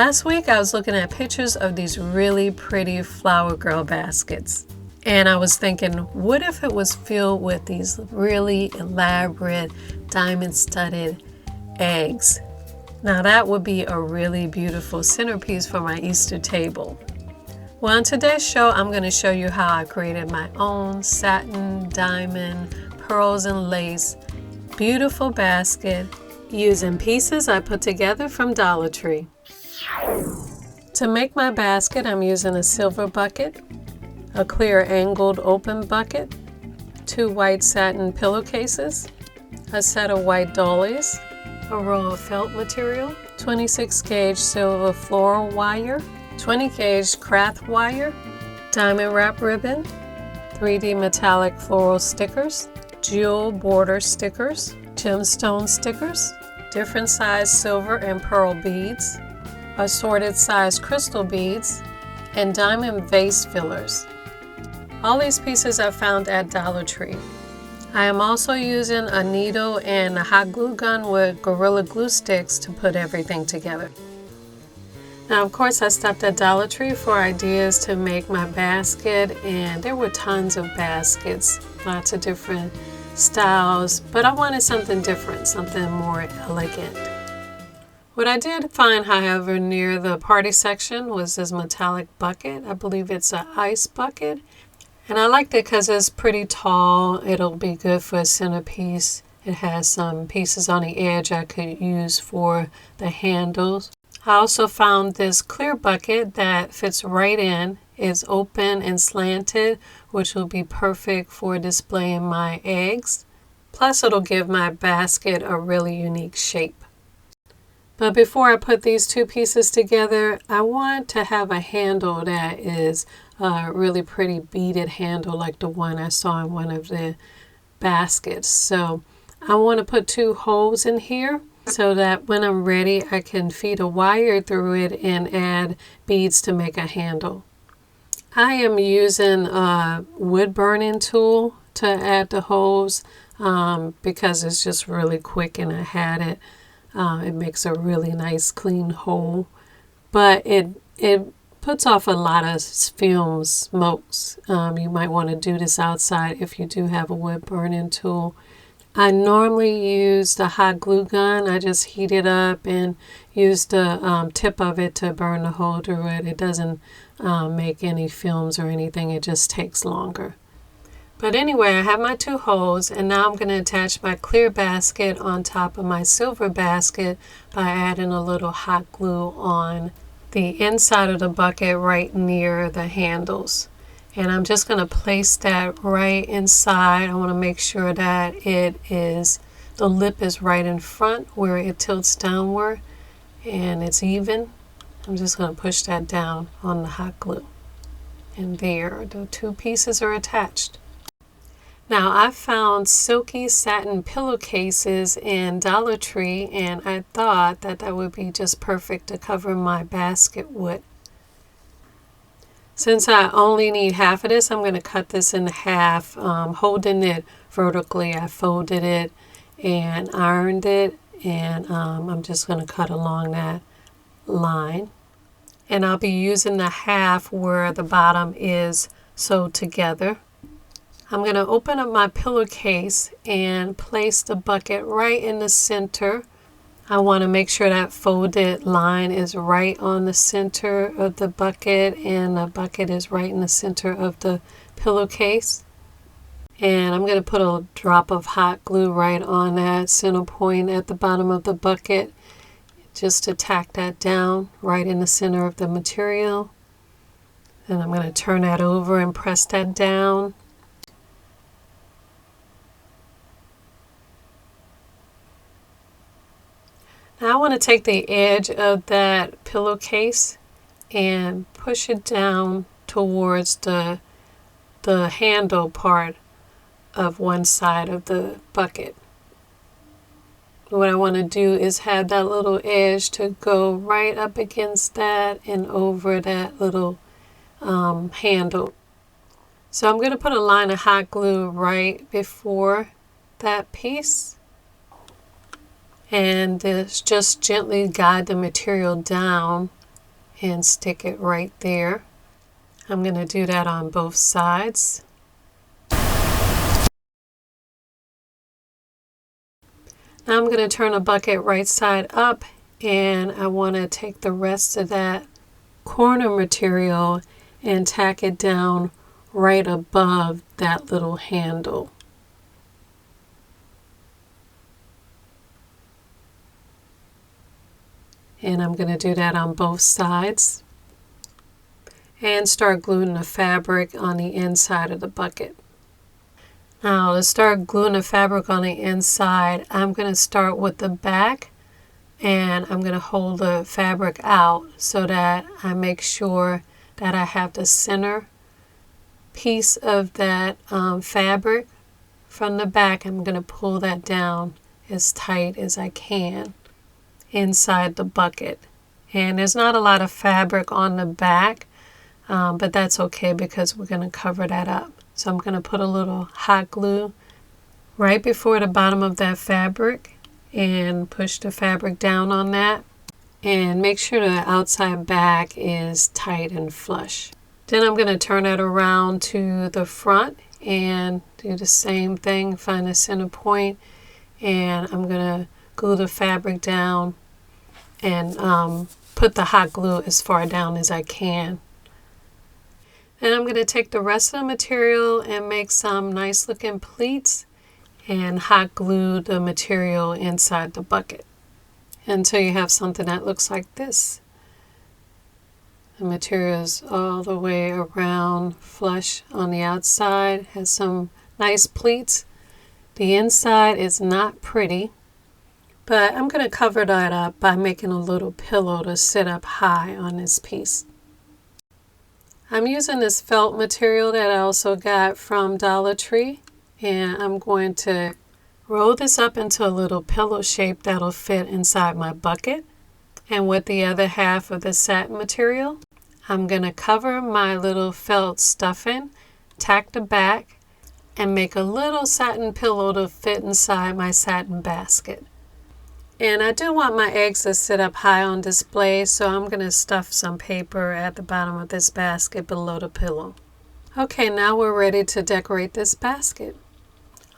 Last week I was looking at pictures of these really pretty flower girl baskets. And I was thinking, what if it was filled with these really elaborate diamond-studded eggs? Now that would be a really beautiful centerpiece for my Easter table. Well, on today's show, I'm going to show you how I created my own satin, diamond, pearls, and lace beautiful basket using pieces I put together from Dollar Tree. To make my basket, I'm using a silver bucket, a clear angled open bucket, 2 white satin pillowcases, a set of white dollies, a roll of felt material, 26 gauge silver floral wire, 20 gauge craft wire, diamond wrap ribbon, 3D metallic floral stickers, jewel border stickers, gemstone stickers, different size silver and pearl beads, assorted size crystal beads, and diamond vase fillers. All these pieces I found at Dollar Tree. I am also using a needle and a hot glue gun with Gorilla Glue sticks to put everything together. Now, of course, I stopped at Dollar Tree for ideas to make my basket, and there were tons of baskets, lots of different styles, but I wanted something different, something more elegant. What I did find, however, near the party section was this metallic bucket. I believe it's an ice bucket. And I liked it because it's pretty tall. It'll be good for a centerpiece. It has some pieces on the edge I could use for the handles. I also found this clear bucket that fits right in. It's open and slanted, which will be perfect for displaying my eggs. Plus, it'll give my basket a really unique shape. But before I put these two pieces together, I want to have a handle that is a really pretty beaded handle like the one I saw in one of the baskets. So I want to put 2 holes in here so that when I'm ready, I can feed a wire through it and add beads to make a handle. I am using a wood burning tool to add the holes because it's just really quick and I had it. It makes a really nice clean hole, but it puts off a lot of film smokes. You might want to do this outside if you do have a wood burning tool. I normally use the hot glue gun. I just heat it up and use the tip of it to burn the hole through it. It doesn't make any films or anything. It just takes longer. But anyway, I have my 2 holes, and now I'm going to attach my clear basket on top of my silver basket by adding a little hot glue on the inside of the bucket right near the handles. And I'm just going to place that right inside. I want to make sure that the lip is right in front where it tilts downward and it's even. I'm just going to push that down on the hot glue. And there, the 2 pieces are attached. Now, I found silky satin pillowcases in Dollar Tree, and I thought that would be just perfect to cover my basket with. Since I only need half of this, I'm going to cut this in half, holding it vertically. I folded it and ironed it, and I'm just going to cut along that line. And I'll be using the half where the bottom is sewed together. I'm going to open up my pillowcase and place the bucket right in the center. I want to make sure that folded line is right on the center of the bucket and the bucket is right in the center of the pillowcase. And I'm going to put a drop of hot glue right on that center point at the bottom of the bucket just to tack that down right in the center of the material. And I'm going to turn that over and press that down. Now I want to take the edge of that pillowcase and push it down towards the handle part of one side of the bucket. What I want to do is have that little edge to go right up against that and over that little handle. So I'm going to put a line of hot glue right before that piece. And just gently guide the material down and stick it right there. I'm going to do that on both sides. Now I'm going to turn the bucket right side up, and I want to take the rest of that corner material and tack it down right above that little handle. And I'm going to do that on both sides and start gluing the fabric on the inside of the bucket. Now to start gluing the fabric on the inside, I'm going to start with the back, and I'm going to hold the fabric out so that I make sure that I have the center piece of that fabric from the back. I'm going to pull that down as tight as I can inside the bucket. And there's not a lot of fabric on the back, but that's okay because we're going to cover that up. So I'm going to put a little hot glue right before the bottom of that fabric and push the fabric down on that, and make sure the outside back is tight and flush. Then I'm going to turn it around to the front and do the same thing, find the center point, and I'm going to glue the fabric down and put the hot glue as far down as I can. Then I'm going to take the rest of the material and make some nice looking pleats and hot glue the material inside the bucket until you have something that looks like this. The material is all the way around flush on the outside, has some nice pleats. The inside is not pretty, but I'm going to cover that up by making a little pillow to sit up high on this piece. I'm using this felt material that I also got from Dollar Tree, and I'm going to roll this up into a little pillow shape that'll fit inside my bucket. And with the other half of the satin material, I'm going to cover my little felt stuffing, tack the back, and make a little satin pillow to fit inside my satin basket. And I do want my eggs to sit up high on display, so I'm going to stuff some paper at the bottom of this basket below the pillow. Okay, now we're ready to decorate this basket.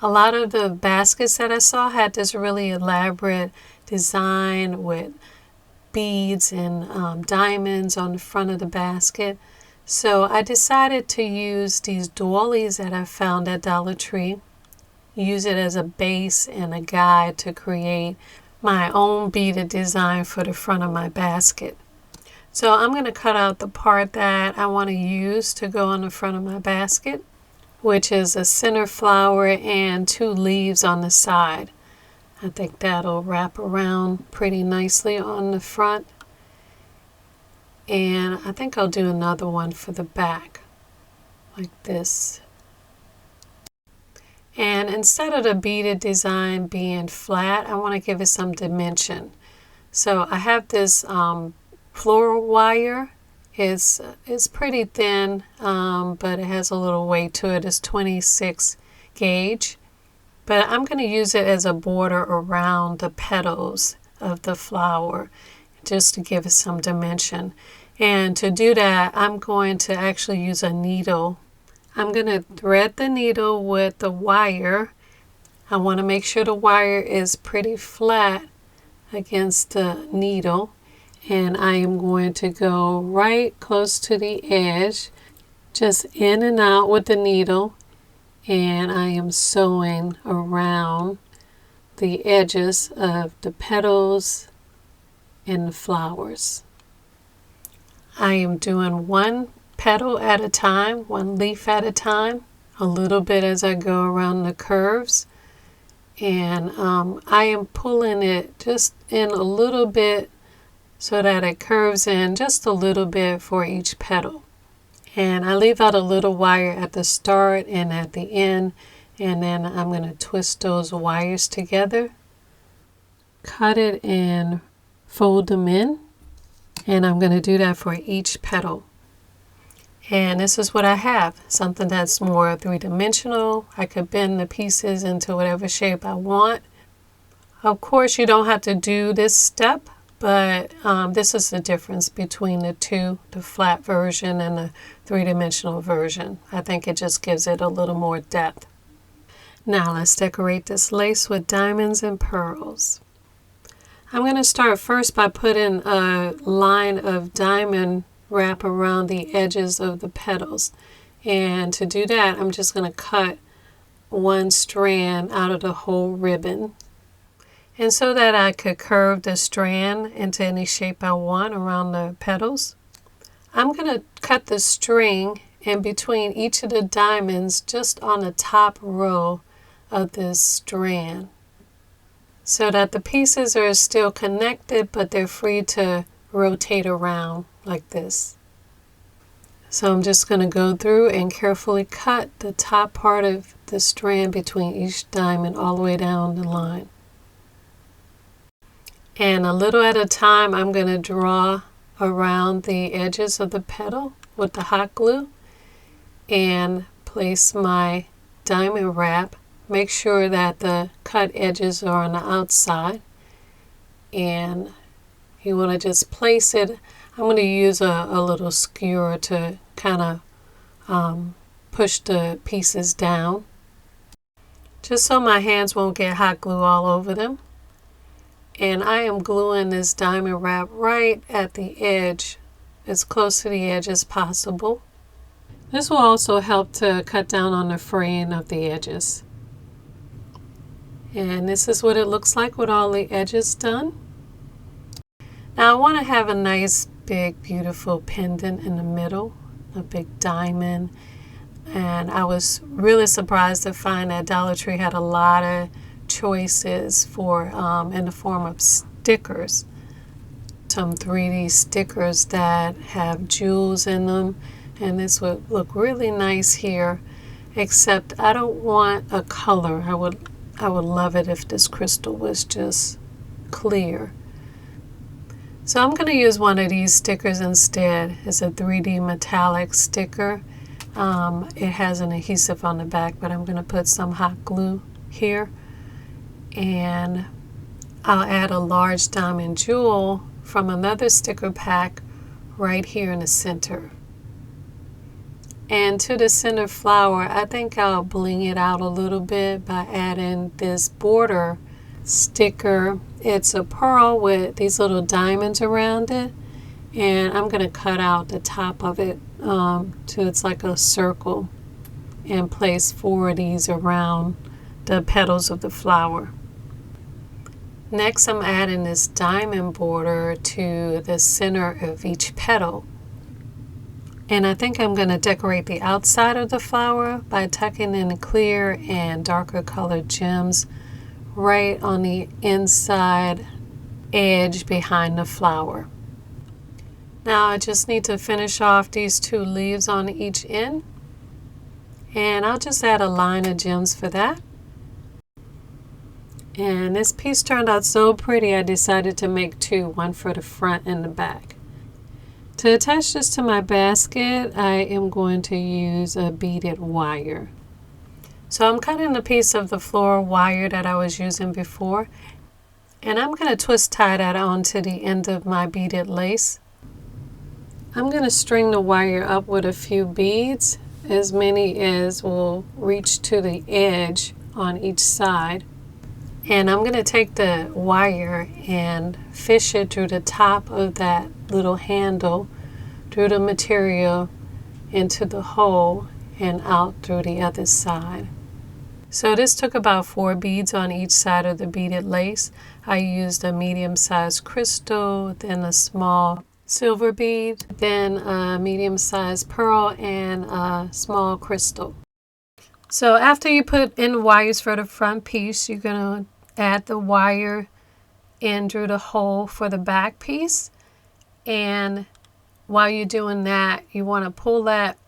A lot of the baskets that I saw had this really elaborate design with beads and diamonds on the front of the basket. So I decided to use these doilies that I found at Dollar Tree, use it as a base and a guide to create my own beaded design for the front of my basket. So I'm going to cut out the part that I want to use to go on the front of my basket, which is a center flower and 2 leaves on the side. I think that'll wrap around pretty nicely on the front. And I think I'll do another one for the back, like this. And instead of the beaded design being flat, I want to give it some dimension. So I have this floral wire. It's pretty thin, but it has a little weight to it. It's 26 gauge. But I'm going to use it as a border around the petals of the flower, just to give it some dimension. And to do that, I'm going to actually use a needle. I'm going to thread the needle with the wire. I want to make sure the wire is pretty flat against the needle. And I am going to go right close to the edge, just in and out with the needle. And I am sewing around the edges of the petals and the flowers. I am doing one petal at a time, one leaf at a time, a little bit as I go around the curves. And I am pulling it just in a little bit so that it curves in just a little bit for each petal. And I leave out a little wire at the start and at the end, and then I'm going to twist those wires together, cut it and fold them in, and I'm going to do that for each petal. And this is what I have, something that's more three-dimensional. I could bend the pieces into whatever shape I want. Of course, you don't have to do this step, But this is the difference between the two, the flat version and the three-dimensional version. I think it just gives it a little more depth. Now let's decorate this lace with diamonds and pearls. I'm going to start first by putting a line of diamond wrap around the edges of the petals. And to do that, I'm just going to cut one strand out of the whole ribbon. And so that I could curve the strand into any shape I want around the petals, I'm going to cut the string in between each of the diamonds just on the top row of this strand, so that the pieces are still connected, but they're free to rotate around like this. So I'm just going to go through and carefully cut the top part of the strand between each diamond all the way down the line. And a little at a time, I'm going to draw around the edges of the petal with the hot glue and place my diamond wrap. Make sure that the cut edges are on the outside, and you want to just place it. I'm going to use a little skewer to kind of push the pieces down, just so my hands won't get hot glue all over them. And I am gluing this diamond wrap right at the edge, as close to the edge as possible. This will also help to cut down on the fraying of the edges. And this is what it looks like with all the edges done. Now I want to have a nice big beautiful pendant in the middle, a big diamond. And I was really surprised to find that Dollar Tree had a lot of choices for in the form of stickers. Some 3D stickers that have jewels in them, and this would look really nice here, except I don't want a color. I would love it if this crystal was just clear. So I'm going to use one of these stickers instead. It's a 3D metallic sticker. It has an adhesive on the back, but I'm going to put some hot glue here, and I'll add a large diamond jewel from another sticker pack right here in the center. And to the center flower, I think I'll bling it out a little bit by adding this border sticker. It's a pearl with these little diamonds around it, and I'm going to cut out the top of it so it's like a circle, and place 4 of these around the petals of the flower. Next, I'm adding this diamond border to the center of each petal. And I think I'm going to decorate the outside of the flower by tucking in clear and darker colored gems right on the inside edge behind the flower. Now I just need to finish off these 2 leaves on each end, and I'll just add a line of gems for that. And this piece turned out so pretty, I decided to make 2, one for the front and the back. To attach this to my basket, I am going to use a beaded wire. So I'm cutting a piece of the floral wire that I was using before, and I'm going to twist tie that onto the end of my beaded lace. I'm going to string the wire up with a few beads, as many as will reach to the edge on each side. And I'm going to take the wire and fish it through the top of that little handle, through the material, into the hole, and out through the other side. So this took about 4 beads on each side of the beaded lace. I used a medium-sized crystal, then a small silver bead, then a medium-sized pearl, and a small crystal. So after you put in wires for the front piece, you're going to add the wire in through the hole for the back piece. And while you're doing that, you want to pull that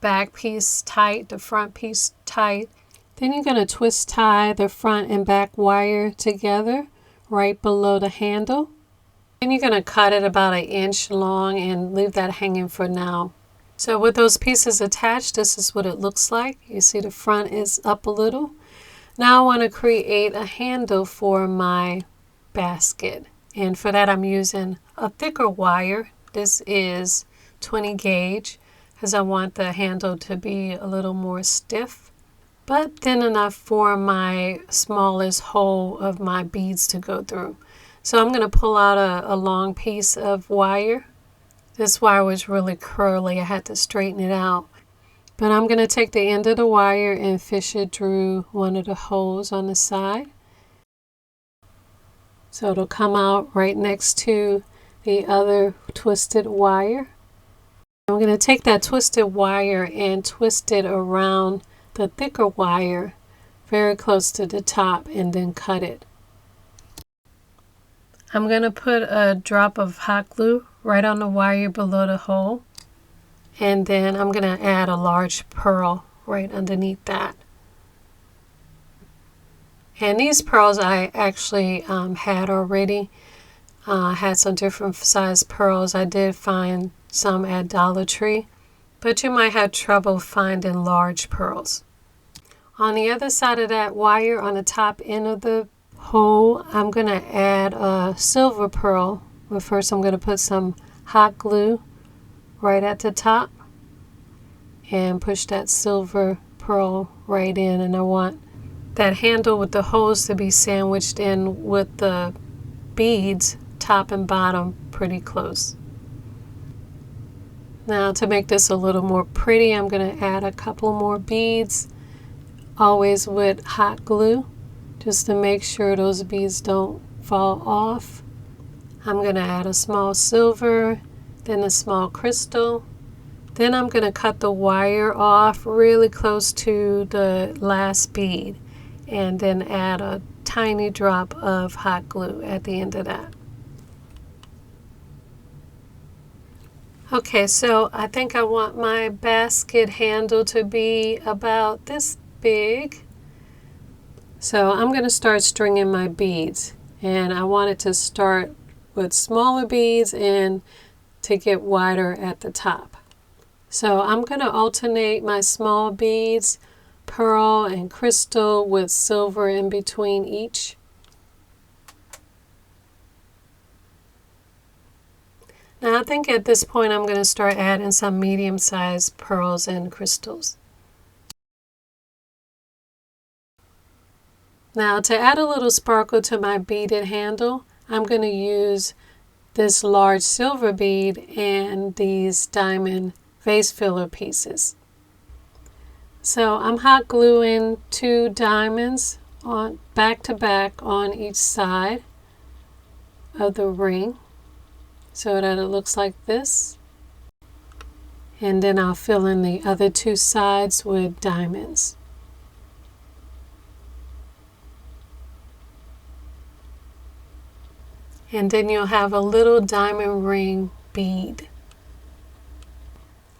back piece tight, the front piece tight. Then you're going to twist tie the front and back wire together right below the handle. And you're going to cut it about 1 inch long and leave that hanging for now. So with those pieces attached, this is what it looks like. You see the front is up a little. Now I want to create a handle for my basket. And for that I'm using a thicker wire. This is 20 gauge because I want the handle to be a little more stiff, but thin enough for my smallest hole of my beads to go through. So I'm going to pull out a long piece of wire. This wire was really curly. I had to straighten it out. But I'm going to take the end of the wire and fish it through one of the holes on the side. So it'll come out right next to the other twisted wire. I'm going to take that twisted wire and twist it around the thicker wire very close to the top and then cut it. I'm going to put a drop of hot glue right on the wire below the hole, and then I'm going to add a large pearl right underneath that. And these pearls I actually had already. Had some different size pearls. I did find some at Dollar Tree, but you might have trouble finding large pearls. On the other side of that wire, on the top end of the hole, I'm going to add a silver pearl. But first I'm going to put some hot glue right at the top and push that silver pearl right in. And I want that handle with the holes to be sandwiched in with the beads, top and bottom, pretty close. Now to make this a little more pretty, I'm going to add a couple more beads, always with hot glue, just to make sure those beads don't fall off. I'm going to add a small silver, then a small crystal. Then I'm going to cut the wire off really close to the last bead, and then add a tiny drop of hot glue at the end of that. Okay, so I think I want my basket handle to be about this big. So I'm going to start stringing my beads, and I want it to start with smaller beads and to get wider at the top. So I'm going to alternate my small beads, pearl and crystal, with silver in between each. Now I think at this point I'm going to start adding some medium-sized pearls and crystals. Now to add a little sparkle to my beaded handle, I'm going to use this large silver bead and these diamond vase filler pieces. So I'm hot gluing 2 diamonds on back to back on each side of the ring, so that it looks like this. And then I'll fill in the other 2 sides with diamonds. And then you'll have a little diamond ring bead.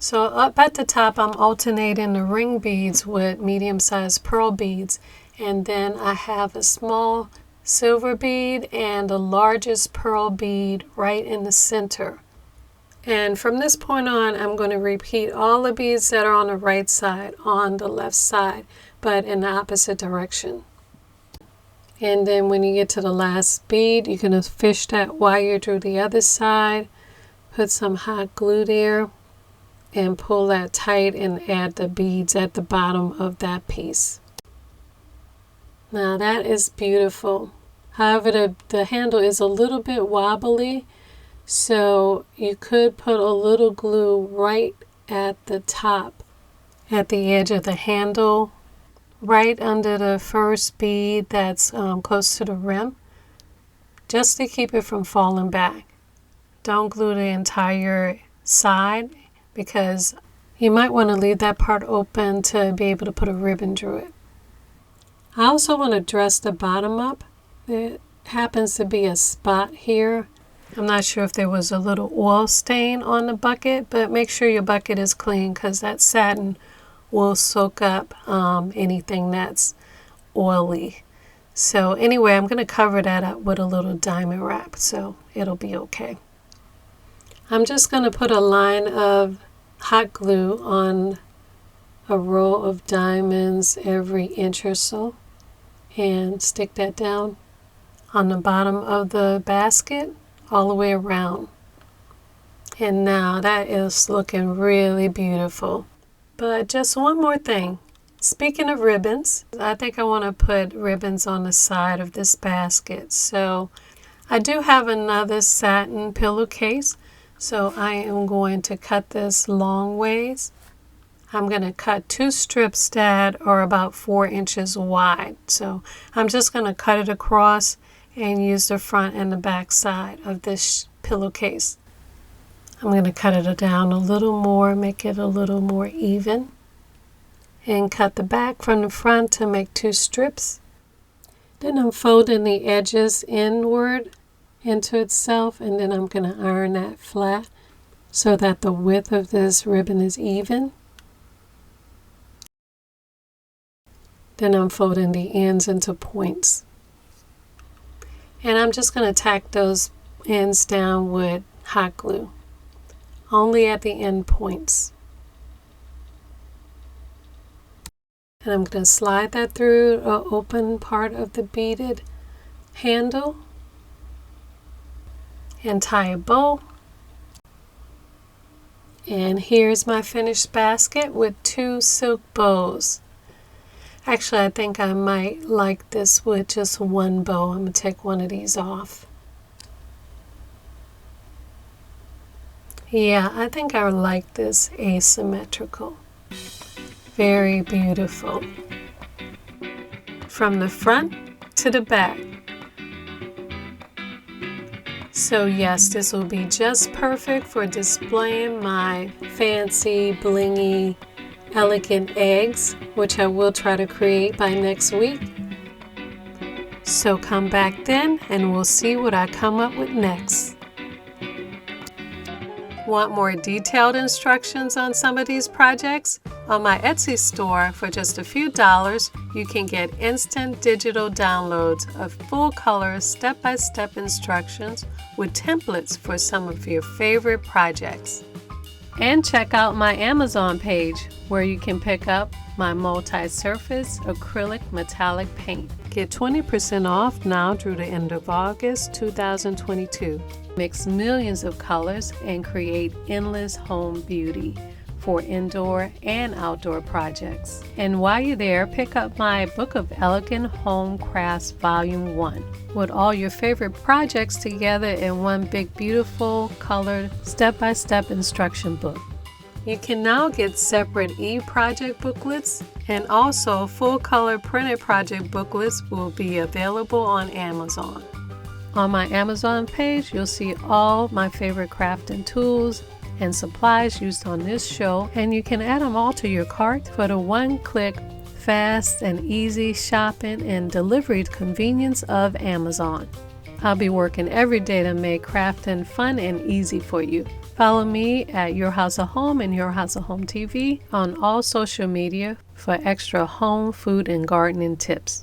So up at the top I'm alternating the ring beads with medium-sized pearl beads, and then I have a small silver bead and the largest pearl bead right in the center. And from this point on, I'm going to repeat all the beads that are on the right side on the left side, but in the opposite direction. And then when you get to the last bead, you're going to fish that wire through the other side, put some hot glue there, and pull that tight and add the beads at the bottom of that piece. Now that is beautiful. However, the handle is a little bit wobbly, so you could put a little glue right at the top, at the edge of the handle, right under the first bead that's close to the rim, just to keep it from falling back. Don't glue the entire side, because you might want to leave that part open to be able to put a ribbon through it. I also want to dress the bottom up. There happens to be a spot here. I'm not sure if there was a little oil stain on the bucket, but make sure your bucket is clean, because that satin will soak up anything that's oily. So anyway, I'm going to cover that up with a little diamond wrap, so it'll be okay. I'm just going to put a line of hot glue on a row of diamonds every inch or so and stick that down on the bottom of the basket all the way around. And now that is looking really beautiful. But just one more thing. Speaking of ribbons, I think I want to put ribbons on the side of this basket. So I do have another satin pillowcase. So I am going to cut this long ways. I'm going to cut 2 strips that are about 4 inches wide. So I'm just going to cut it across and use the front and the back side of this pillowcase. I'm going to cut it down a little more, make it a little more even. And cut the back from the front to make 2 strips. Then I'm folding the edges inward into itself, and then I'm going to iron that flat so that the width of this ribbon is even. Then I'm folding the ends into points. And I'm just going to tack those ends down with hot glue, only at the end points. And I'm going to slide that through the open part of the beaded handle and tie a bow. And here's my finished basket with 2 silk bows. Actually, I think I might like this with just 1 bow. I'm going to take one of these off. Yeah, I think I like this asymmetrical. Very beautiful. From the front to the back. So yes, this will be just perfect for displaying my fancy, blingy, elegant eggs, which I will try to create by next week. So come back then and we'll see what I come up with next. Want more detailed instructions on some of these projects? On my Etsy store, for just a few dollars, you can get instant digital downloads of full-color step-by-step instructions with templates for some of your favorite projects. And check out my Amazon page where you can pick up my multi-surface acrylic metallic paint. Get 20% off now through the end of August 2022. Mix millions of colors and create endless home beauty for indoor and outdoor projects. And while you're there, pick up my Book of Elegant Home Crafts Volume 1 with all your favorite projects together in one big beautiful colored step-by-step instruction book. You can now get separate e-project booklets, and also full-color printed project booklets will be available on Amazon. On my Amazon page, you'll see all my favorite crafting tools and supplies used on this show, and you can add them all to your cart for the one-click, fast and easy shopping and delivery convenience of Amazon. I'll be working every day to make crafting fun and easy for you. Follow me at Your House of Home and Your House of Home TV on all social media for extra home, food, and gardening tips.